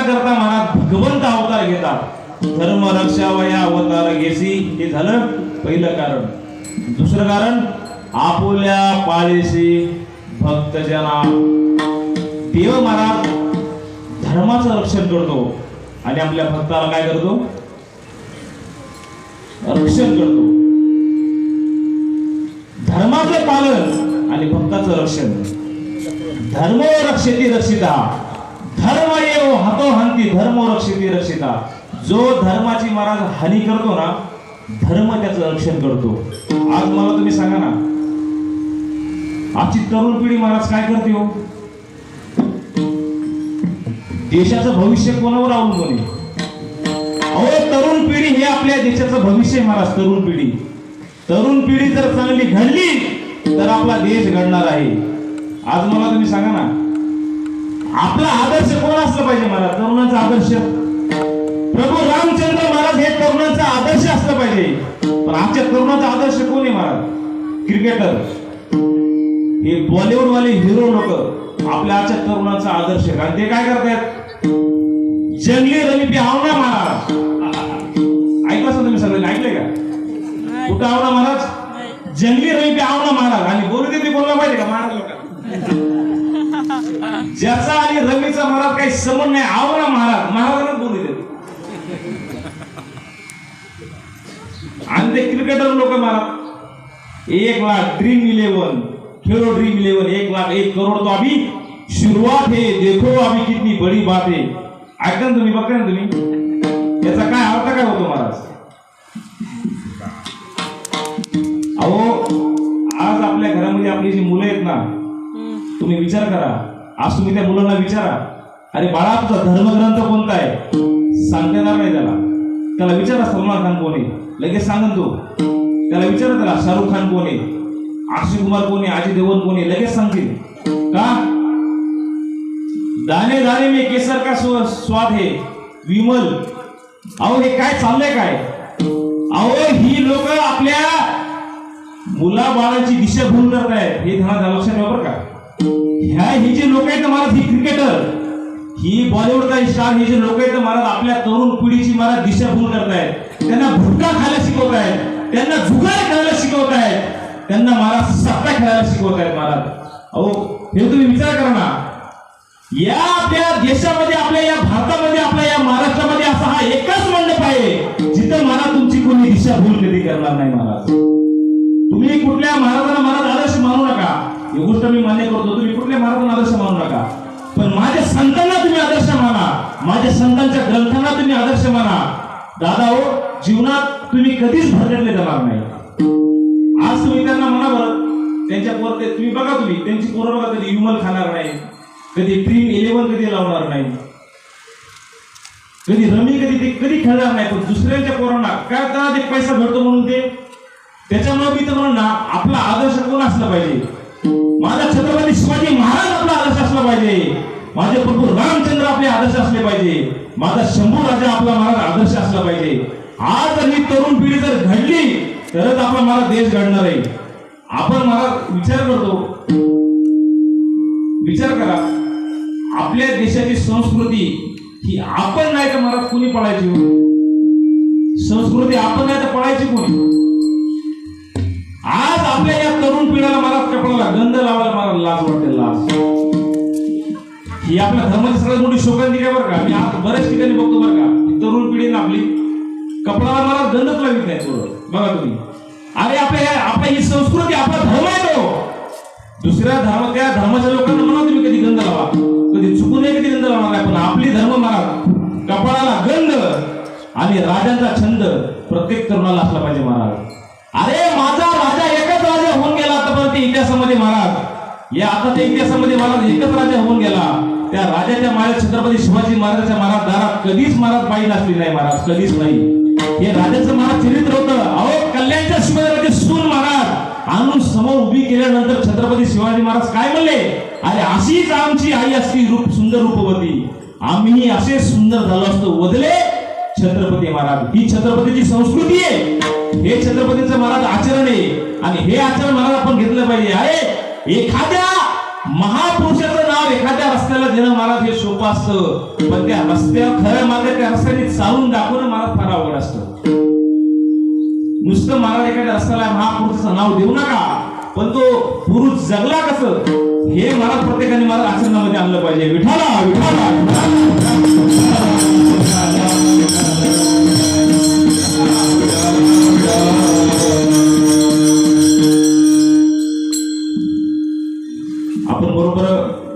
करता महाराज भगवंत अवतार घेतात. धर्म रक्षावया अवतार घेसी, हे झालं पहिलं कारण. दुसरं कारण, आपुल्या पाळीसी भक्त जना. देव महाराज धर्माचं रक्षण करतो आणि आपल्या भक्ताला काय करतो? रक्षण करतो. धर्माचं पालन आणि भक्ताचं रक्षण. धर्म रक्षेती रक्षिता, धर्म येव हातो हंती धर्म रक्षेती रक्षिता. जो धर्माची महाराज हानी करतो ना, धर्म त्याचं रक्षण करतो. आज मला तुम्ही सांगा ना, आजची तरुण पिढी महाराज काय करते हो? देशाचं भविष्य कोणावर अवलंबून आहे? अहो, तरुण पिढी हे आपल्या देशाचं भविष्य महाराज. तरुण पिढी जर चांगली घडली तर आपला देश घडणार आहे. आज मला तुम्ही सांगा ना, आपला आदर्श कोण असला पाहिजे महाराज? तरुणांचा आदर्श प्रभू रामचंद्र महाराज हे तरुणांचा आदर्श असला पाहिजे. पण आजच्या तरुणांचा आदर्श कोण आहे महाराज? क्रिकेटर, हे बॉलिवूड वाले हिरो लोक आपल्या आजच्या तरुणांचा आदर्श. आणि ते काय करतात? जंगली रमी पे आवना महाराज. ऐकलं असेल तुम्ही सगळ्यांनी, ऐकलंय का? कुठं आवना महाराज? जंगली रमी पे आवना महाराज. आणि बोलू ते बोलला पाहिजे का महाराज लोक? ज्याचा आणि रमीचा महाराज काही संबंध नाही, आवना महाराज, महाराजांनाच बोलू देत. आणि ते क्रिकेटर लोक महाराज 1 लाख ड्रीम 11 खेलो ड्रीम 11 1 लाख 1 करोड तो अभी शुरुआत है, देखो अभी कितनी बड़ी बात है. ऐकता तुम्ही, बघता ना तुम्ही, याचा काय अर्थ काय होतो महाराज? अहो, आज आपल्या घरामध्ये आपली जी मुलं आहेत ना, तुम्ही विचार करा. आज तुम्ही त्या मुलांना विचारा, अरे बाळा तुझा धर्मग्रंथ कोणता आहे? सांगता येणार नाही त्याला विचारा सलमान खान कोण आहे, लगेच सांगन तो. त्याला विचारा त्याला शाहरुख खान कोण आहे, अक्षय कुमार कोण आहे, अजय देवगन कोण आहे, लगेच सांगतील. का? दाने दाने में केसर का स्वाद है विमल. अहो, हे काय चाललंय काय? अहो, ही लोक आपल्या मुला बाळाची दिशाभूल करत आहेत. हे ध्यानात लक्षात ठेवा बरं का. ही जी लोक आहेत महाराज, ही क्रिकेटर, ही बॉलिवूडचा स्टार, हे जे लोक आहेत महाराज आपल्या तरुण पिढीची महाराज दिशाभूल करतायत. त्यांना भुटका खायला शिकवतायत, त्यांना जुगार खेळायला शिकवतायत, त्यांना महाराज सट्टा खेळायला शिकवतायत महाराज. अहो, हे तुम्ही विचार करा ना, या आपल्या देशामध्ये, आपल्या या भारतामध्ये, आपल्या या महाराष्ट्रामध्ये असा हा एकच मंडप आहे जिथं महाराज तुमची कोणी दिशाभूल कधी करणार नाही महाराज. तुम्ही कुठल्या महाराजांना महाराज आदर्श मानू नका, ही गोष्ट मी मान्य करतो. तुम्ही कुठल्या महाराजांना आदर्श मानू नका, पण माझ्या संतांना तुम्ही आदर्श माना, माझ्या संतांच्या ग्रंथांना तुम्ही आदर्श माना. दादा हो, जीवनात तुम्ही कधीच भरकटले जाणार नाही. आज तुम्ही त्यांना म्हणा बरं, त्यांच्या पोर तुम्ही बघा, तुम्ही त्यांची पोरं बघा, कधी विमल खाणार नाही, कधी ड्रीम 11 कधी लावणार नाही, कधी रमी कधी खेळणार नाही. पण दुसऱ्यांच्या पोरांना काय त्यांना ते पैसा भेटतो म्हणून ते, त्याच्यामुळे मी तर म्हणून ना, आपला आदर्श कोण असला पाहिजे? माझा छत्रपती शिवाजी महाराज आपला आदर्श असला पाहिजे, माझे प्रभू रामचंद्र आपले आदर्श असले पाहिजे, माझा शंभू राजा आपला महाराज आदर्श असला पाहिजे. आज जर ही तरुण पिढी जर घडली तरच आपला महाराज देश घडणार आहे. आपण महाराज विचार करा, आपल्या देशाची संस्कृती ही आपण नाही तर महाराज कोणी पळायची? संस्कृती आपण नाही तर पळायची कोणी? आज आपल्या या तरुण पिढीला महाराज कपड्याला गंध लावायला महाराज लाज वाटते, लाज. ही आपल्या धर्माची सगळ्यात मोठी शोकांती काय बरं का. मी आज बऱ्याच ठिकाणी बघतो बरं का, तरुण पिढीने आपली कपड्याला महाराज गंधच लावित नाही. बघा तुम्ही, अरे आपल्या ही संस्कृती, आपला धर्म आहे तो. दुसऱ्या त्या धर्माच्या लोकांना म्हणा तुम्ही कधी गंध लावा, कधी चुकूनही कधी गंध लावणार नाही, पण आपली धर्म महाराज कपाळाला गंध आणि राजांचा छंद प्रत्येक तरुणाला असला पाहिजे महाराज. अरे माझा राजा एकच राजा होऊन गेला आतापर्यंत इतिहासामध्ये महाराज. या आता त्या इतिहासामध्ये महाराज एकच राजा होऊन गेला. त्या राजाच्या माळ्यात छत्रपती शिवाजी महाराजांच्या महाराज दारात कधीच महाराज बाई नसली नाही महाराज, कधीच नाही. हे राजाचं महाराज चरित्र होतं. अहो, कल्याणच्या शिवाजीराजे सून महाराज आणून समोर उभी केल्यानंतर छत्रपती शिवाजी महाराज काय म्हणले? अरे अशीच आमची आई असती सुंदर रूपवती, आम्ही असे सुंदर झालो असतो वदले छत्रपती महाराज. ही छत्रपतीची संस्कृती आहे, हे छत्रपतीचं महाराज आचरण आहे आणि हे आचरण महाराज आपण घेतलं पाहिजे. अरे एखाद्या महापुरुषाचं नाव एखाद्या रस्त्याला देणं महाराज हे सोपं असतं, पण त्या रस्त्यावर खरं मार्ग त्या रस्त्याने चालून दाखवणं महाराज फार अवघड असतं. नुसतं महाराज एखाद्या रस्त्याला महापुरुषाचं नाव देऊ नका, पण तो पुरुष जगला कसं हे महाराज प्रत्येकाने महाराज आचरणामध्ये आणलं पाहिजे. विठाला विठाला आपण बरोबर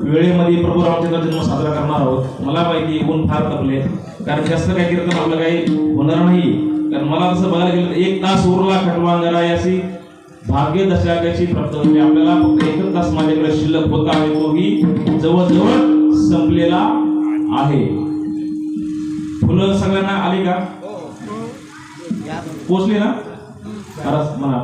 वेळेमध्ये प्रभू रामाचा जन्म साजरा करणार आहोत. मला माहिती ऊन फार तपले, कारण जास्त काही कीर्तन आपलं काही होणार नाही. कारण मला तसं बघायला गेलं तर 1 तास उरला खटवांगरा याची भाग्य दशाकाची प्राप्त होते. आपल्याला फक्त 1 तास माझ्याकडे शिल्लक होता आणि तोही जवळजवळ संपलेला आहे. फुलं सगळ्यांना आली का? पोचली ना? खरंच म्हणा.